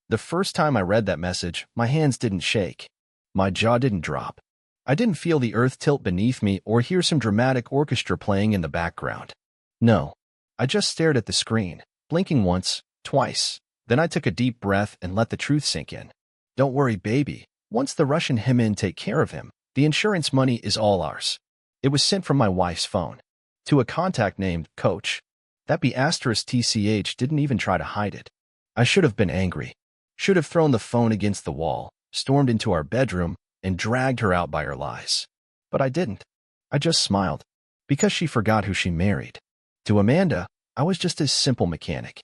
The first time I read that message, my hands didn't shake. My jaw didn't drop. I didn't feel the earth tilt beneath me or hear some dramatic orchestra playing in the background. No. I just stared at the screen, blinking once, twice. Then I took a deep breath and let the truth sink in. Don't worry, baby. Once the Russian hitmen take care of him, the insurance money is all ours. It was sent from my wife's phone to a contact named Coach. That *TCH didn't even try to hide it. I should have been angry. Should have thrown the phone against the wall, stormed into our bedroom, and dragged her out by her lies. But I didn't. I just smiled, because she forgot who she married. To Amanda, I was just a simple mechanic.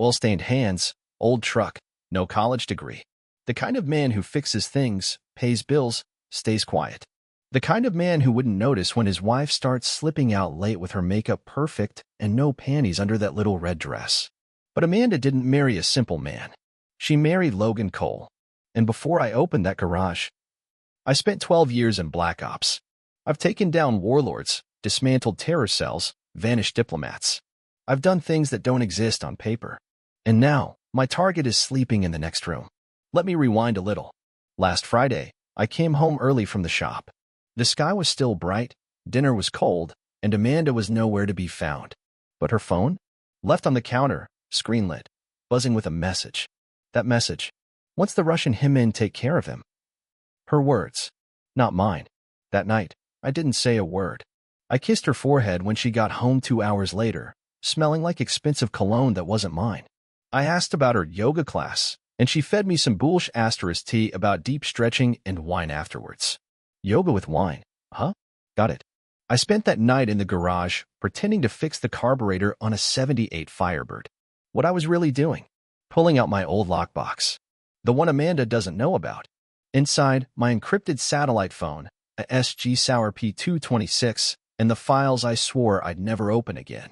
Oil-stained hands, old truck, no college degree. The kind of man who fixes things, pays bills, stays quiet. The kind of man who wouldn't notice when his wife starts slipping out late with her makeup perfect and no panties under that little red dress. But Amanda didn't marry a simple man. She married Logan Cole. And before I opened that garage, I spent 12 years in Black Ops. I've taken down warlords, dismantled terror cells, vanished diplomats. I've done things that don't exist on paper. And now, my target is sleeping in the next room. Let me rewind a little. Last Friday, I came home early from the shop. The sky was still bright, dinner was cold, and Amanda was nowhere to be found. But her phone? Left on the counter, screen lit, buzzing with a message. That message. Once the Russian hitmen take care of him. Her words. Not mine. That night, I didn't say a word. I kissed her forehead when she got home 2 hours later, smelling like expensive cologne that wasn't mine. I asked about her yoga class, and she fed me some bullish *T about deep stretching and wine afterwards. Yoga with wine, huh? Got it. I spent that night in the garage, pretending to fix the carburetor on a *78 Firebird. What I was really doing? Pulling out my old lockbox. The one Amanda doesn't know about. Inside, my encrypted satellite phone, a SG Sauer P226, and the files I swore I'd never open again.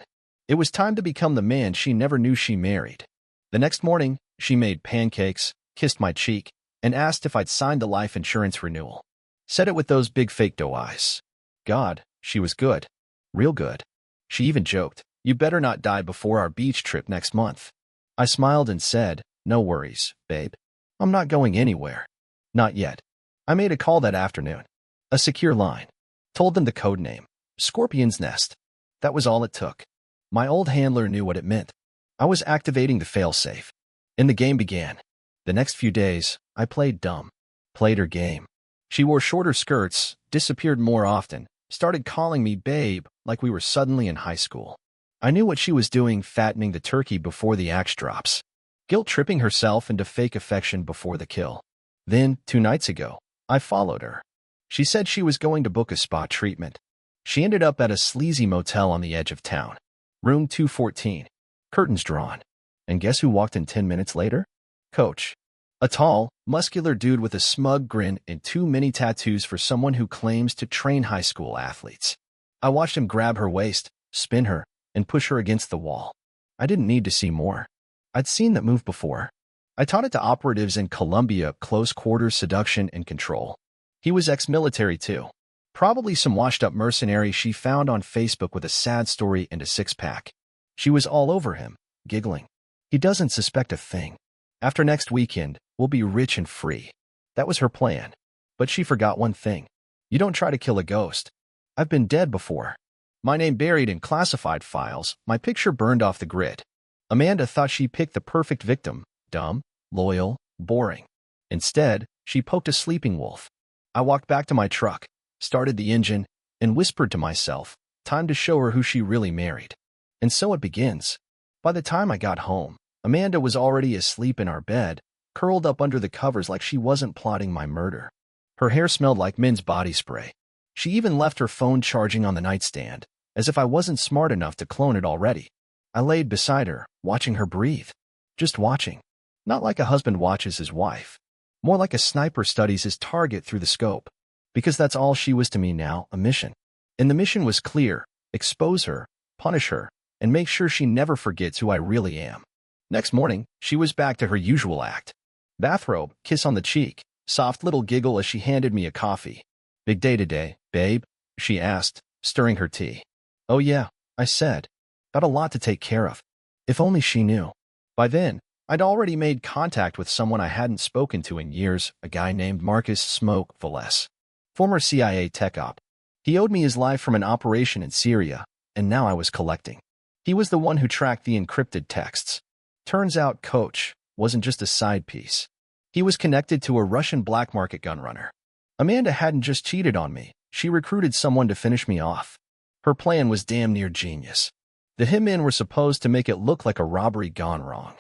It was time to become the man she never knew she married. The next morning, she made pancakes, kissed my cheek, and asked if I'd signed the life insurance renewal. Said it with those big fake doe eyes. God, she was good. Real good. She even joked, "You better not die before our beach trip next month." I smiled and said, "No worries, babe. I'm not going anywhere." Not yet. I made a call that afternoon. A secure line. Told them the code name. Scorpion's Nest. That was all it took. My old handler knew what it meant. I was activating the failsafe. And the game began. The next few days, I played dumb. Played her game. She wore shorter skirts, disappeared more often, started calling me babe like we were suddenly in high school. I knew what she was doing, fattening the turkey before the axe drops. Guilt-tripping herself into fake affection before the kill. Then, 2 nights ago, I followed her. She said she was going to book a spa treatment. She ended up at a sleazy motel on the edge of town. Room 214. Curtains drawn. And guess who walked in 10 minutes later? Coach. A tall, muscular dude with a smug grin and too many tattoos for someone who claims to train high school athletes. I watched him grab her waist, spin her, and push her against the wall. I didn't need to see more. I'd seen that move before. I taught it to operatives in Colombia, close quarters seduction and control. He was ex-military too. Probably some washed-up mercenary she found on Facebook with a sad story and a six-pack. She was all over him, giggling. He doesn't suspect a thing. After next weekend, we'll be rich and free. That was her plan. But she forgot one thing. You don't try to kill a ghost. I've been dead before. My name buried in classified files, my picture burned off the grid. Amanda thought she picked the perfect victim. Dumb, loyal, boring. Instead, she poked a sleeping wolf. I walked back to my truck, started the engine, and whispered to myself, time to show her who she really married. And so it begins. By the time I got home, Amanda was already asleep in our bed, curled up under the covers like she wasn't plotting my murder. Her hair smelled like men's body spray. She even left her phone charging on the nightstand, as if I wasn't smart enough to clone it already. I laid beside her, watching her breathe. Just watching. Not like a husband watches his wife. More like a sniper studies his target through the scope. Because that's all she was to me now, a mission. And the mission was clear: expose her, punish her, and make sure she never forgets who I really am. Next morning, she was back to her usual act. Bathrobe, kiss on the cheek, soft little giggle as she handed me a coffee. "Big day today, babe?" she asked, stirring her tea. "Oh yeah," I said. "Got a lot to take care of." If only she knew. By then, I'd already made contact with someone I hadn't spoken to in years, a guy named Marcus Smoke Valles, former CIA tech op. He owed me his life from an operation in Syria, and now I was collecting. He was the one who tracked the encrypted texts. Turns out Coach wasn't just a side piece. He was connected to a Russian black market gunrunner. Amanda hadn't just cheated on me, she recruited someone to finish me off. Her plan was damn near genius. The hitmen were supposed to make it look like a robbery gone wrong.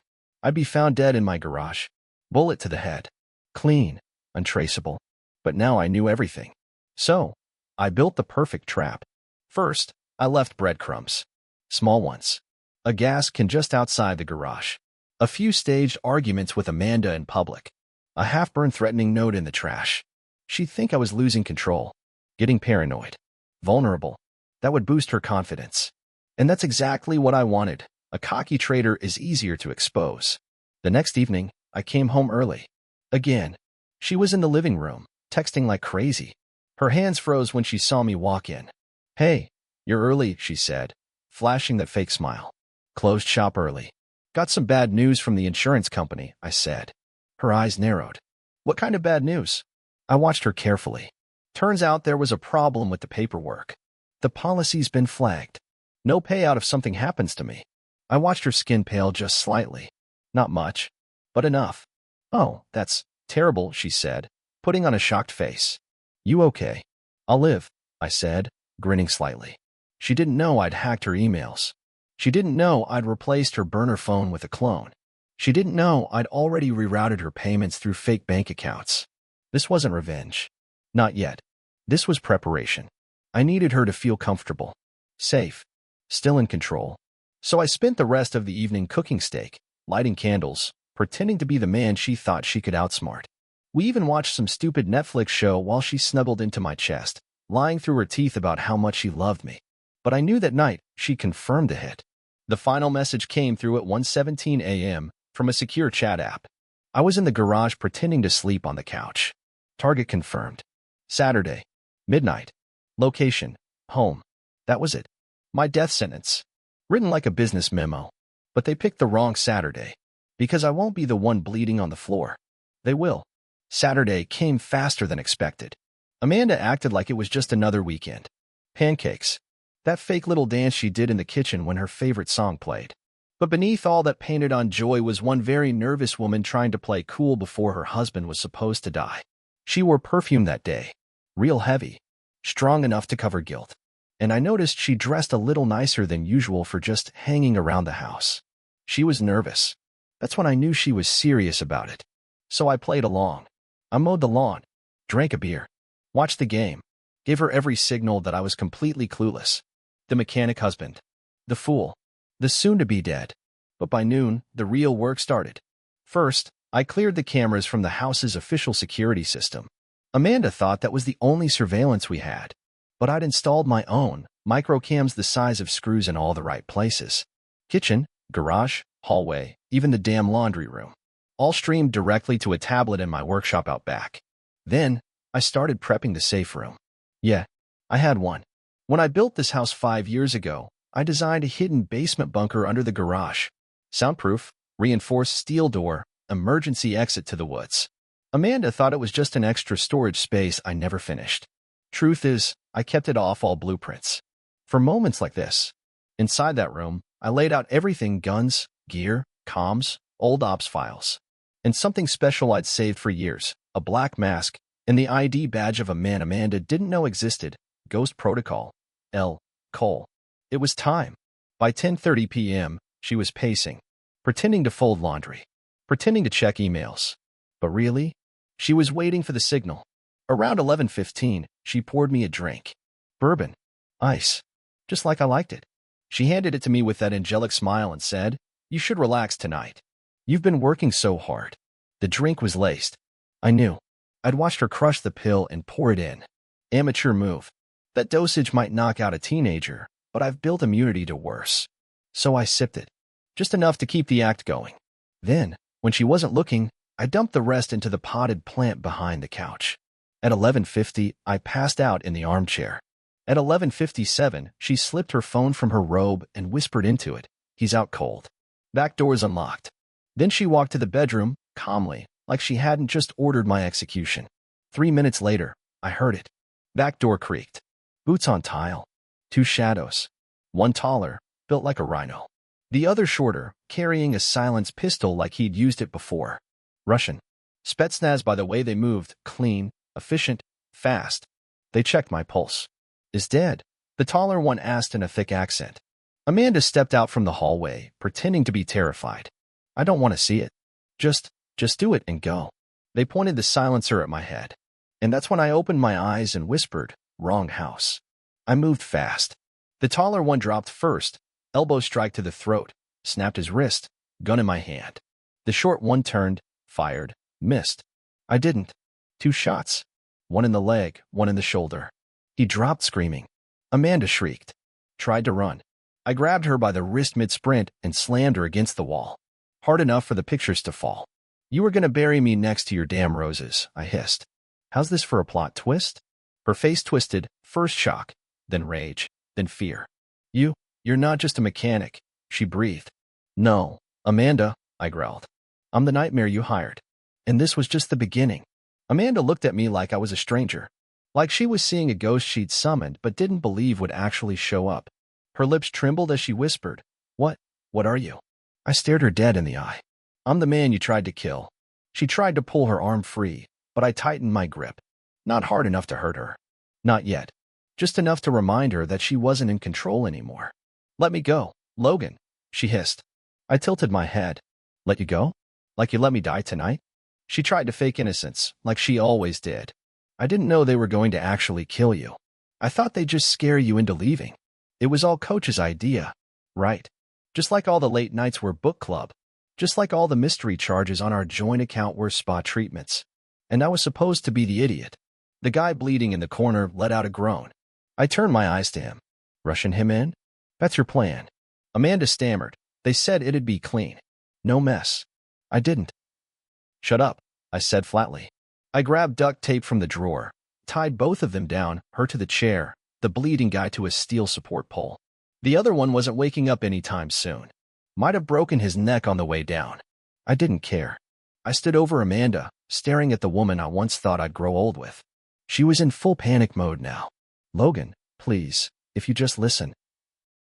I'd be found dead in my garage. Bullet to the head. Clean, untraceable. But now I knew everything. So, I built the perfect trap. First, I left breadcrumbs. Small ones. A gas can just outside the garage. A few staged arguments with Amanda in public. A half-burned threatening note in the trash. She'd think I was losing control. Getting paranoid. Vulnerable. That would boost her confidence. And that's exactly what I wanted. A cocky traitor is easier to expose. The next evening, I came home early. Again. She was in the living room, texting like crazy. Her hands froze when she saw me walk in. "Hey, you're early," she said, flashing that fake smile. "Closed shop early." "Got some bad news from the insurance company," I said. Her eyes narrowed. "What kind of bad news?" I watched her carefully. Turns out there was a problem with the paperwork. The policy's been flagged. No payout if something happens to me. I watched her skin pale just slightly. Not much, but enough. "Oh, that's terrible," she said, putting on a shocked face. "You okay?" "I'll live," I said, grinning slightly. She didn't know I'd hacked her emails. She didn't know I'd replaced her burner phone with a clone. She didn't know I'd already rerouted her payments through fake bank accounts. This wasn't revenge. Not yet. This was preparation. I needed her to feel comfortable, safe, still in control. So I spent the rest of the evening cooking steak, lighting candles, pretending to be the man she thought she could outsmart. We even watched some stupid Netflix show while she snuggled into my chest, lying through her teeth about how much she loved me. But I knew that night she confirmed the hit. The final message came through at 1:17 a.m. from a secure chat app. I was in the garage pretending to sleep on the couch. Target confirmed. Saturday. Midnight. Location. Home. That was it. My death sentence. Written like a business memo. But they picked the wrong Saturday. Because I won't be the one bleeding on the floor. They will. Saturday came faster than expected. Amanda acted like it was just another weekend. Pancakes. That fake little dance she did in the kitchen when her favorite song played. But beneath all that painted on joy was one very nervous woman trying to play cool before her husband was supposed to die. She wore perfume that day. Real heavy. Strong enough to cover guilt. And I noticed she dressed a little nicer than usual for just hanging around the house. She was nervous. That's when I knew she was serious about it. So I played along. I mowed the lawn. Drank a beer. Watched the game. Gave her every signal that I was completely clueless. The mechanic husband. The fool. The soon-to-be dead. But by noon, the real work started. First, I cleared the cameras from the house's official security system. Amanda thought that was the only surveillance we had. But I'd installed my own, microcams the size of screws in all the right places. Kitchen, garage, hallway, even the damn laundry room. All streamed directly to a tablet in my workshop out back. Then, I started prepping the safe room. Yeah, I had one. When I built this house 5 years ago, I designed a hidden basement bunker under the garage. Soundproof, reinforced steel door, emergency exit to the woods. Amanda thought it was just an extra storage space I never finished. Truth is, I kept it off all blueprints. For moments like this. Inside that room, I laid out everything: guns, gear, comms, old ops files. And something special I'd saved for years, a black mask, and the ID badge of a man Amanda didn't know existed, Ghost Protocol, L. Cole. It was time. By 10:30 p.m., she was pacing, pretending to fold laundry, pretending to check emails. But really, she was waiting for the signal. Around 11:15, she poured me a drink. Bourbon. Ice. Just like I liked it. She handed it to me with that angelic smile and said, "You should relax tonight. You've been working so hard." The drink was laced. I knew. I'd watched her crush the pill and pour it in. Amateur move. That dosage might knock out a teenager, but I've built immunity to worse. So I sipped it. Just enough to keep the act going. Then, when she wasn't looking, I dumped the rest into the potted plant behind the couch. At 11:50, I passed out in the armchair. At 11:57, she slipped her phone from her robe and whispered into it, "He's out cold. Back door's unlocked." Then she walked to the bedroom, calmly, like she hadn't just ordered my execution. 3 minutes later, I heard it. Back door creaked. Boots on tile. 2 shadows. One taller, built like a rhino. The other shorter, carrying a silenced pistol like he'd used it before. Russian. Spetsnaz by the way they moved, clean, efficient, fast. They checked my pulse. Is dead, the taller one asked in a thick accent. Amanda stepped out from the hallway, pretending to be terrified. I don't want to see it. Just do it and go. They pointed the silencer at my head. And that's when I opened my eyes and whispered, wrong house. I moved fast. The taller one dropped first, elbow strike to the throat, snapped his wrist, gun in my hand. The short one turned, fired, missed. I didn't. 2 shots. One in the leg, one in the shoulder. He dropped screaming. Amanda shrieked. Tried to run. I grabbed her by the wrist mid-sprint and slammed her against the wall. Hard enough for the pictures to fall. You were gonna bury me next to your damn roses, I hissed. How's this for a plot twist? Her face twisted, first shock, then rage, then fear. You're not just a mechanic, she breathed. No, Amanda, I growled. I'm the nightmare you hired. And this was just the beginning. Amanda looked at me like I was a stranger. Like she was seeing a ghost she'd summoned but didn't believe would actually show up. Her lips trembled as she whispered, What are you? I stared her dead in the eye. I'm the man you tried to kill. She tried to pull her arm free, but I tightened my grip. Not hard enough to hurt her. Not yet. Just enough to remind her that she wasn't in control anymore. Let me go, Logan, she hissed. I tilted my head. Let you go? Like you let me die tonight? She tried to fake innocence, like she always did. I didn't know they were going to actually kill you. I thought they'd just scare you into leaving. It was all Coach's idea, right? Just like all the late nights were book club. Just like all the mystery charges on our joint account were spa treatments. And I was supposed to be the idiot. The guy bleeding in the corner let out a groan. I turned my eyes to him. Rushing him in? That's your plan. Amanda stammered. They said it'd be clean. No mess. I didn't. Shut up, I said flatly. I grabbed duct tape from the drawer, tied both of them down, her to the chair, the bleeding guy to a steel support pole. The other one wasn't waking up anytime soon. Might have broken his neck on the way down. I didn't care. I stood over Amanda, staring at the woman I once thought I'd grow old with. She was in full panic mode now. Logan, please, if you just listen.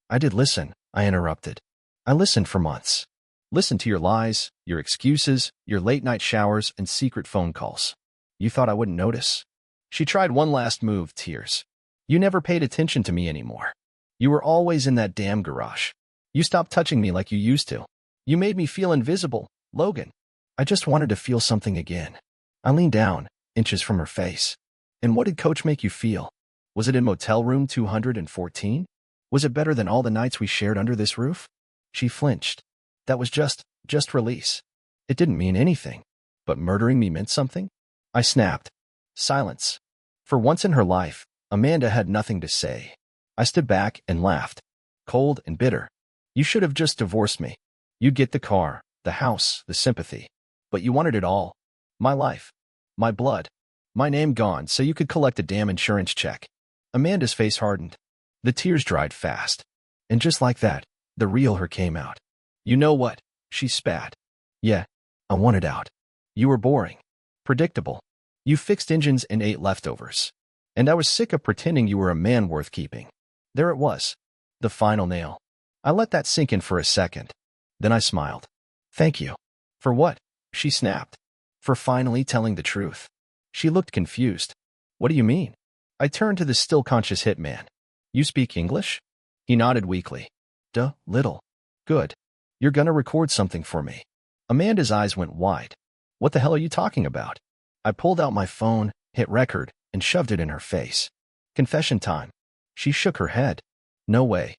I did listen, I interrupted. I listened for months. Listened to your lies, your excuses, your late-night showers, and secret phone calls. You thought I wouldn't notice? She tried one last move, tears. You never paid attention to me anymore. You were always in that damn garage. You stopped touching me like you used to. You made me feel invisible, Logan. I just wanted to feel something again. I leaned down, inches from her face. And what did Coach make you feel? Was it in motel room 214? Was it better than all the nights we shared under this roof? She flinched. That was just release. It didn't mean anything. But murdering me meant something? I snapped. Silence. For once in her life, Amanda had nothing to say. I stood back and laughed. Cold and bitter. You should have just divorced me. You'd get the car, the house, the sympathy. But you wanted it all. My life. My blood. My name gone so you could collect a damn insurance check. Amanda's face hardened. The tears dried fast. And just like that, the real her came out. You know what? She spat. Yeah, I wanted out. You were boring. Predictable. You fixed engines and ate leftovers. And I was sick of pretending you were a man worth keeping. There it was. The final nail. I let that sink in for a second. Then I smiled. Thank you. For what? She snapped. For finally telling the truth. She looked confused. What do you mean? I turned to the still conscious hitman. You speak English? He nodded weakly. Duh, little. Good. You're gonna record something for me. Amanda's eyes went wide. What the hell are you talking about? I pulled out my phone, hit record, and shoved it in her face. Confession time. She shook her head. No way.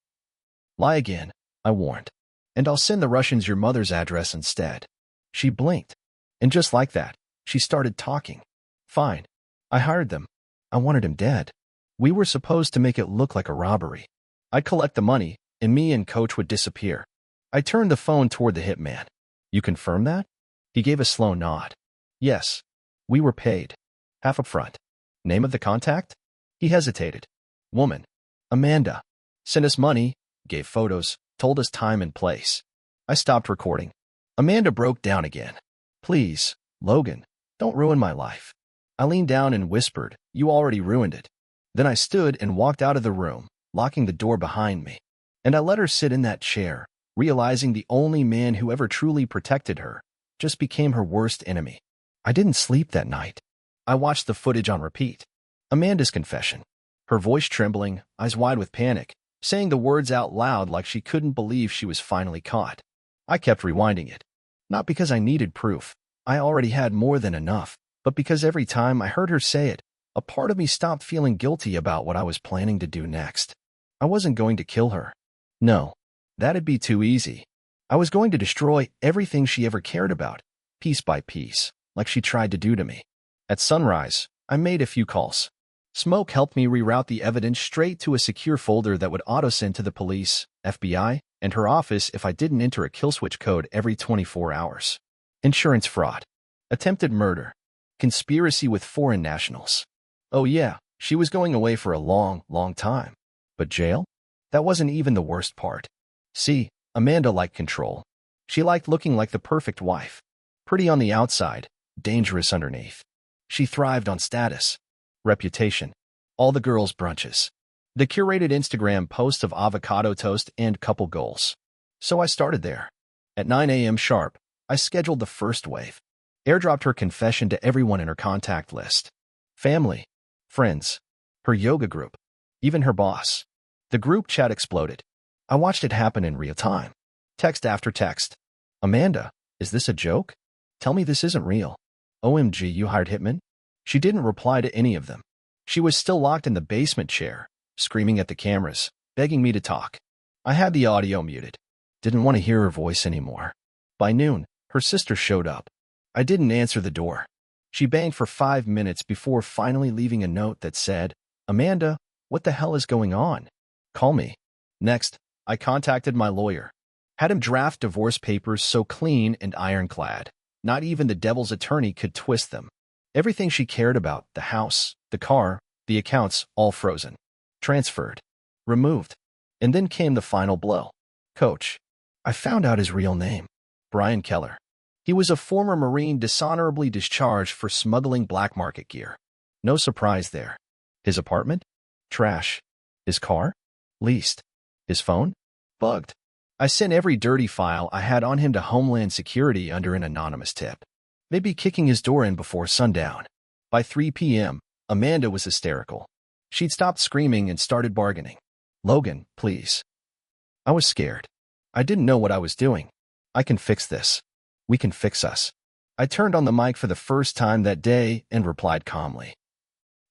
Lie again, I warned. And I'll send the Russians your mother's address instead. She blinked. And just like that, she started talking. Fine. I hired them. I wanted him dead. We were supposed to make it look like a robbery. I'd collect the money, and me and Coach would disappear. I turned the phone toward the hitman. You confirm that? He gave a slow nod. Yes. We were paid. Half up front. Name of the contact? He hesitated. Woman. Amanda. Sent us money, gave photos, told us time and place. I stopped recording. Amanda broke down again. Please, Logan, don't ruin my life. I leaned down and whispered, you already ruined it. Then I stood and walked out of the room, locking the door behind me. And I let her sit in that chair, realizing the only man who ever truly protected her just became her worst enemy. I didn't sleep that night. I watched the footage on repeat. Amanda's confession. Her voice trembling, eyes wide with panic, saying the words out loud like she couldn't believe she was finally caught. I kept rewinding it. Not because I needed proof. I already had more than enough. But because every time I heard her say it, a part of me stopped feeling guilty about what I was planning to do next. I wasn't going to kill her. No, that'd be too easy. I was going to destroy everything she ever cared about, piece by piece, like she tried to do to me. At sunrise, I made a few calls. Smoke helped me reroute the evidence straight to a secure folder that would auto-send to the police, FBI, and her office if I didn't enter a kill switch code every 24 hours. Insurance fraud. Attempted murder. Conspiracy with foreign nationals. Oh yeah, she was going away for a long, long time. But jail? That wasn't even the worst part. See, Amanda liked control. She liked looking like the perfect wife. Pretty on the outside, dangerous underneath. She thrived on status, reputation, all the girls' brunches, the curated Instagram posts of avocado toast and couple goals. So I started there. At 9 a.m. sharp, I scheduled the first wave. Airdropped her confession to everyone in her contact list. Family, friends, her yoga group, even her boss. The group chat exploded. I watched it happen in real time. Text after text. Amanda, is this a joke? Tell me this isn't real. OMG, you hired hitmen? She didn't reply to any of them. She was still locked in the basement chair, screaming at the cameras, begging me to talk. I had the audio muted. Didn't want to hear her voice anymore. By noon, her sister showed up. I didn't answer the door. She banged for 5 minutes before finally leaving a note that said, Amanda, what the hell is going on? Call me. Next, I contacted my lawyer. Had him draft divorce papers so clean and ironclad. Not even the devil's attorney could twist them. Everything she cared about, the house, the car, the accounts, all frozen. Transferred. Removed. And then came the final blow. Coach. I found out his real name. Brian Keller. He was a former Marine dishonorably discharged for smuggling black market gear. No surprise there. His apartment? Trash. His car? Leased. His phone? Bugged. I sent every dirty file I had on him to Homeland Security under an anonymous tip. They'd be kicking his door in before sundown. By 3 p.m., Amanda was hysterical. She'd stopped screaming and started bargaining. Logan, please. I was scared. I didn't know what I was doing. I can fix this. We can fix us. I turned on the mic for the first time that day and replied calmly.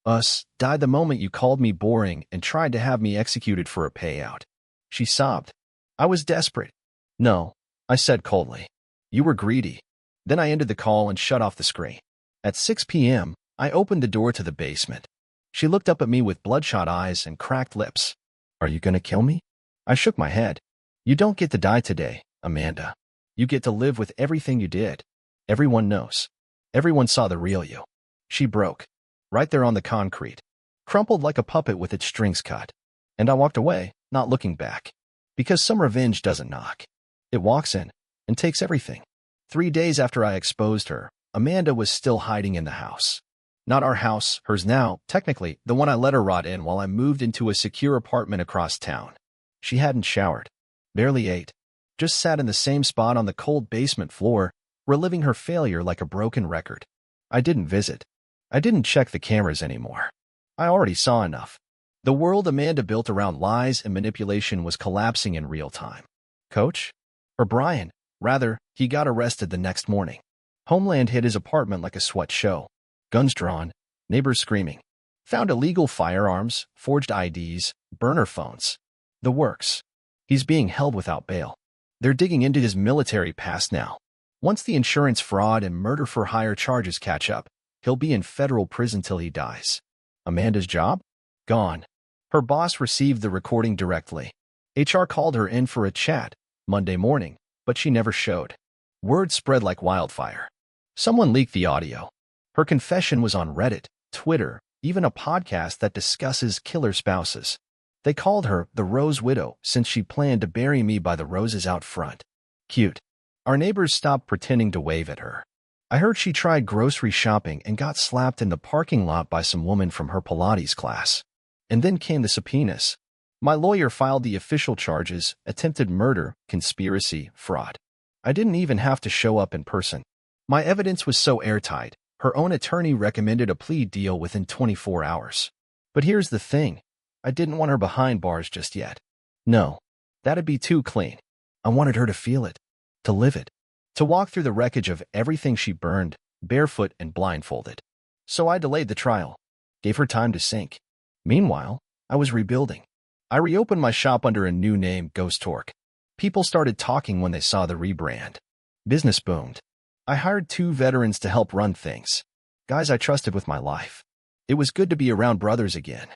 Us died the moment you called me boring and tried to have me executed for a payout. She sobbed. I was desperate. No, I said coldly. You were greedy. Then I ended the call and shut off the screen. At 6 p.m., I opened the door to the basement. She looked up at me with bloodshot eyes and cracked lips. Are you going to kill me? I shook my head. You don't get to die today, Amanda. You get to live with everything you did. Everyone knows. Everyone saw the real you. She broke. Right there on the concrete. Crumpled like a puppet with its strings cut. And I walked away, not looking back. Because some revenge doesn't knock. It walks in and takes everything. 3 days after I exposed her, Amanda was still hiding in the house. Not our house, hers now, technically, the one I let her rot in while I moved into a secure apartment across town. She hadn't showered. Barely ate. Just sat in the same spot on the cold basement floor, reliving her failure like a broken record. I didn't visit. I didn't check the cameras anymore. I already saw enough. The world Amanda built around lies and manipulation was collapsing in real time. Coach? Or Brian? Rather, he got arrested the next morning. Homeland hit his apartment like a sweat show. Guns drawn, neighbors screaming. Found illegal firearms, forged IDs, burner phones. The works. He's being held without bail. They're digging into his military past now. Once the insurance fraud and murder for hire charges catch up, he'll be in federal prison till he dies. Amanda's job? Gone. Her boss received the recording directly. HR called her in for a chat Monday morning, but she never showed. Word spread like wildfire. Someone leaked the audio. Her confession was on Reddit, Twitter, even a podcast that discusses killer spouses. They called her the Rose Widow since she planned to bury me by the roses out front. Cute. Our neighbors stopped pretending to wave at her. I heard she tried grocery shopping and got slapped in the parking lot by some woman from her Pilates class. And then came the subpoenas. My lawyer filed the official charges: attempted murder, conspiracy, fraud. I didn't even have to show up in person. My evidence was so airtight, her own attorney recommended a plea deal within 24 hours. But here's the thing. I didn't want her behind bars just yet. No, that'd be too clean. I wanted her to feel it, to live it, to walk through the wreckage of everything she burned, barefoot and blindfolded. So I delayed the trial, gave her time to sink. Meanwhile, I was rebuilding. I reopened my shop under a new name, Ghost Torque. People started talking when they saw the rebrand. Business boomed. I hired 2 veterans to help run things. Guys I trusted with my life. It was good to be around brothers again.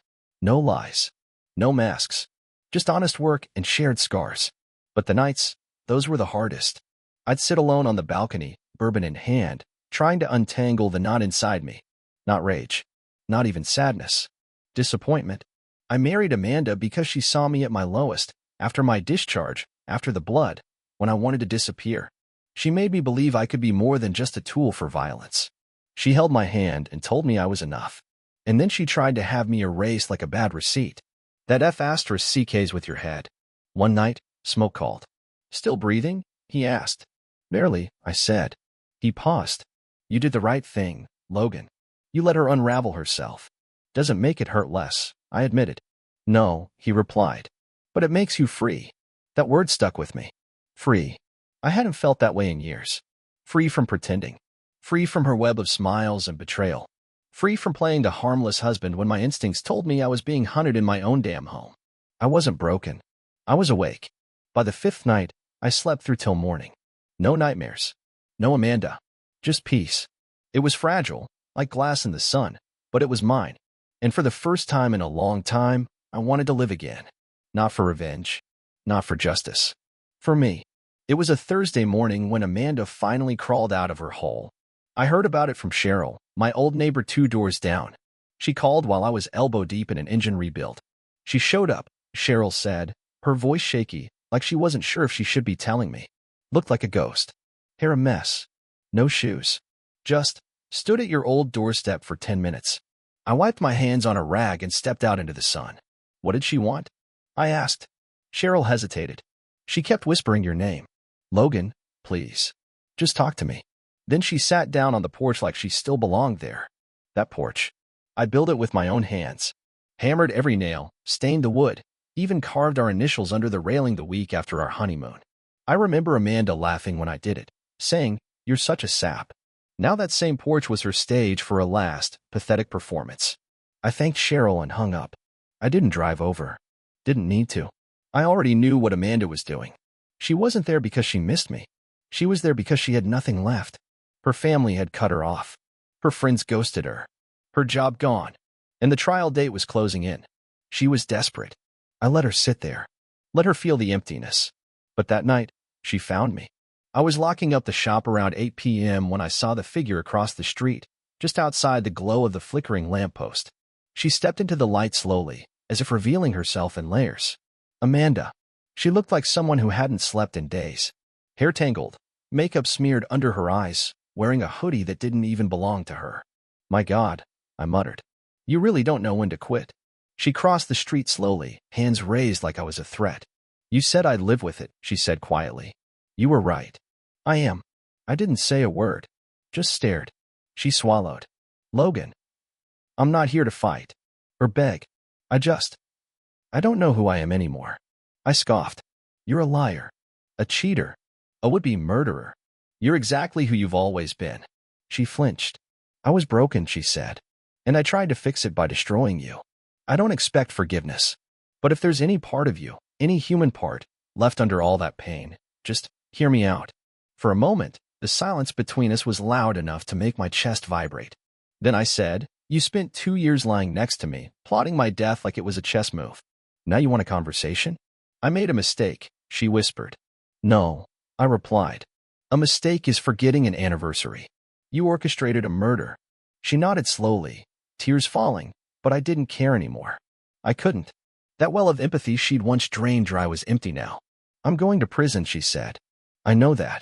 No lies. No masks. Just honest work and shared scars. But the nights, those were the hardest. I'd sit alone on the balcony, bourbon in hand, trying to untangle the knot inside me. Not rage. Not even sadness. Disappointment. I married Amanda because she saw me at my lowest, after my discharge, after the blood, when I wanted to disappear. She made me believe I could be more than just a tool for violence. She held my hand and told me I was enough. And then she tried to have me erased like a bad receipt. That F***ck's with your head. One night, Smoke called. Still breathing? He asked. Barely, I said. He paused. You did the right thing, Logan. You let her unravel herself. Doesn't make it hurt less, I admitted. No, he replied. But it makes you free. That word stuck with me. Free. I hadn't felt that way in years. Free from pretending. Free from her web of smiles and betrayal. Free from playing the harmless husband when my instincts told me I was being hunted in my own damn home. I wasn't broken. I was awake. By the 5th night, I slept through till morning. No nightmares. No Amanda. Just peace. It was fragile, like glass in the sun, but it was mine. And for the first time in a long time, I wanted to live again. Not for revenge. Not for justice. For me. It was a Thursday morning when Amanda finally crawled out of her hole. I heard about it from Cheryl, my old neighbor 2 doors down. She called while I was elbow deep in an engine rebuild. She showed up, Cheryl said, her voice shaky, like she wasn't sure if she should be telling me. Looked like a ghost. Hair a mess. No shoes. Just stood at your old doorstep for 10 minutes. I wiped my hands on a rag and stepped out into the sun. What did she want? I asked. Cheryl hesitated. She kept whispering your name. Logan, please. Just talk to me. Then she sat down on the porch like she still belonged there. That porch. I built it with my own hands. Hammered every nail, stained the wood, even carved our initials under the railing the week after our honeymoon. I remember Amanda laughing when I did it, saying, "You're such a sap." Now that same porch was her stage for a last, pathetic performance. I thanked Cheryl and hung up. I didn't drive over. Didn't need to. I already knew what Amanda was doing. She wasn't there because she missed me. She was there because she had nothing left. Her family had cut her off. Her friends ghosted her. Her job gone. And the trial date was closing in. She was desperate. I let her sit there. Let her feel the emptiness. But that night, she found me. I was locking up the shop around 8 p.m. when I saw the figure across the street, just outside the glow of the flickering lamppost. She stepped into the light slowly, as if revealing herself in layers. Amanda. She looked like someone who hadn't slept in days. Hair tangled, makeup smeared under her eyes, wearing a hoodie that didn't even belong to her. My God, I muttered. You really don't know when to quit. She crossed the street slowly, hands raised like I was a threat. You said I'd live with it, she said quietly. You were right. I am. I didn't say a word. Just stared. She swallowed. Logan. I'm not here to fight. Or beg. I don't know who I am anymore. I scoffed. You're a liar. A cheater. A would-be murderer. You're exactly who you've always been. She flinched. I was broken, she said. And I tried to fix it by destroying you. I don't expect forgiveness. But if there's any part of you, any human part, left under all that pain, just hear me out. For a moment, the silence between us was loud enough to make my chest vibrate. Then I said, you spent 2 years lying next to me, plotting my death like it was a chess move. Now you want a conversation? I made a mistake, she whispered. No, I replied. A mistake is forgetting an anniversary. You orchestrated a murder. She nodded slowly, tears falling, but I didn't care anymore. I couldn't. That well of empathy she'd once drained dry was empty now. I'm going to prison, she said. I know that.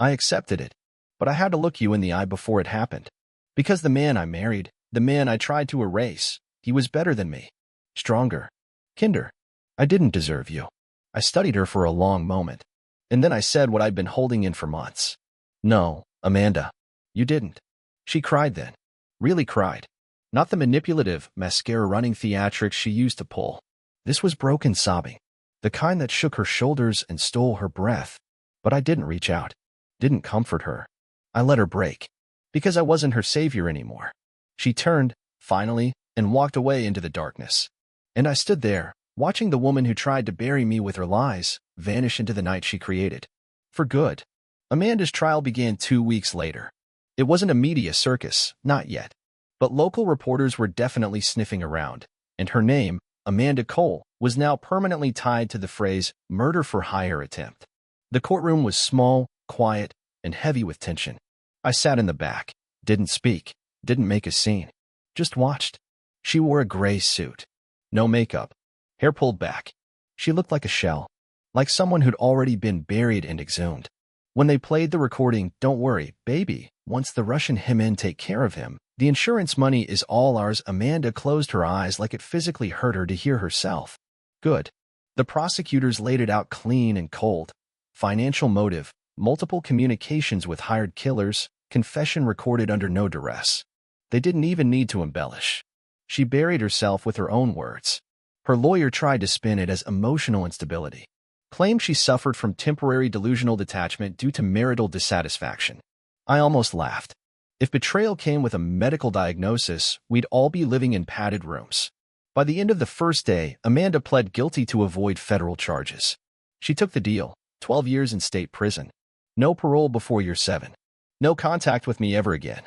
I accepted it, but I had to look you in the eye before it happened. Because the man I married, the man I tried to erase, he was better than me. Stronger. Kinder. I didn't deserve you. I studied her for a long moment. And then I said what I'd been holding in for months. No, Amanda. You didn't. She cried then. Really cried. Not the manipulative, mascara-running theatrics she used to pull. This was broken sobbing. The kind that shook her shoulders and stole her breath. But I didn't reach out. Didn't comfort her. I let her break. Because I wasn't her savior anymore. She turned, finally, and walked away into the darkness. And I stood there, watching the woman who tried to bury me with her lies vanish into the night she created. For good. Amanda's trial began 2 weeks later. It wasn't a media circus, not yet. But local reporters were definitely sniffing around, and her name, Amanda Cole, was now permanently tied to the phrase murder for hire attempt. The courtroom was small, quiet, and heavy with tension. I sat in the back, didn't speak, didn't make a scene, just watched. She wore a gray suit. No makeup. Hair pulled back. She looked like a shell, like someone who'd already been buried and exhumed. When they played the recording, "Don't worry, baby, once the Russian hitmen take care of him, the insurance money is all ours," Amanda closed her eyes like it physically hurt her to hear herself. Good. The prosecutors laid it out clean and cold. Financial motive, multiple communications with hired killers, confession recorded under no duress. They didn't even need to embellish. She buried herself with her own words. Her lawyer tried to spin it as emotional instability. Claimed she suffered from temporary delusional detachment due to marital dissatisfaction. I almost laughed. If betrayal came with a medical diagnosis, we'd all be living in padded rooms. By the end of the first day, Amanda pled guilty to avoid federal charges. She took the deal, 12 years in state prison. No parole before you're 7. No contact with me ever again.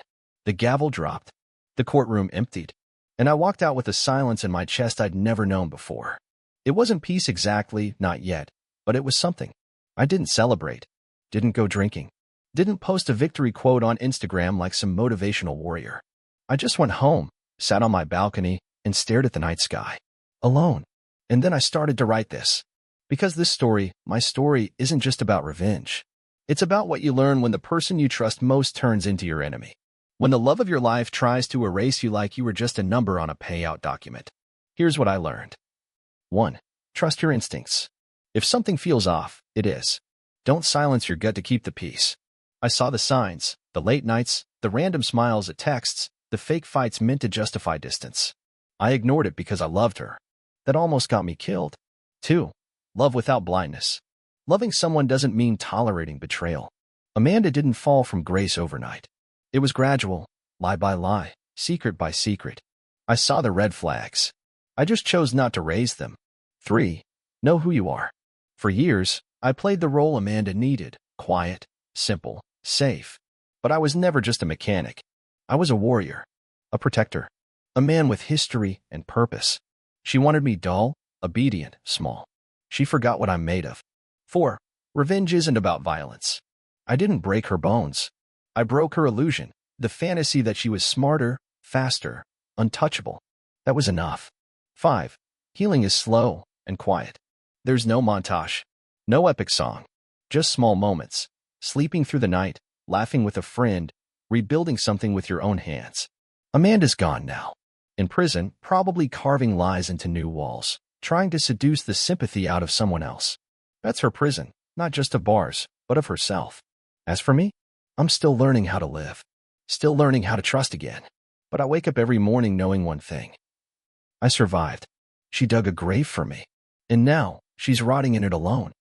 The gavel dropped. The courtroom emptied. And I walked out with a silence in my chest I'd never known before. It wasn't peace exactly, not yet, but it was something. I didn't celebrate. Didn't go drinking. Didn't post a victory quote on Instagram like some motivational warrior. I just went home, sat on my balcony, and stared at the night sky. Alone. And then I started to write this. Because this story, my story, isn't just about revenge. It's about what you learn when the person you trust most turns into your enemy. When the love of your life tries to erase you like you were just a number on a payout document. Here's what I learned. 1. Trust your instincts. If something feels off, it is. Don't silence your gut to keep the peace. I saw the signs, the late nights, the random smiles at texts, the fake fights meant to justify distance. I ignored it because I loved her. That almost got me killed. 2. Love without blindness. Loving someone doesn't mean tolerating betrayal. Amanda didn't fall from grace overnight. It was gradual, lie by lie, secret by secret. I saw the red flags. I just chose not to raise them. 3. Know who you are. For years, I played the role Amanda needed, quiet, simple, safe. But I was never just a mechanic. I was a warrior, a protector, a man with history and purpose. She wanted me dull, obedient, small. She forgot what I'm made of. 4. Revenge isn't about violence. I didn't break her bones. I broke her illusion, the fantasy that she was smarter, faster, untouchable. That was enough. 5. Healing is slow and quiet. There's no montage, no epic song, just small moments, sleeping through the night, laughing with a friend, rebuilding something with your own hands. Amanda's gone now. In prison, probably carving lies into new walls, trying to seduce the sympathy out of someone else. That's her prison, not just of bars, but of herself. As for me, I'm still learning how to live, still learning how to trust again. But I wake up every morning knowing one thing. I survived. She dug a grave for me. And now, she's rotting in it alone.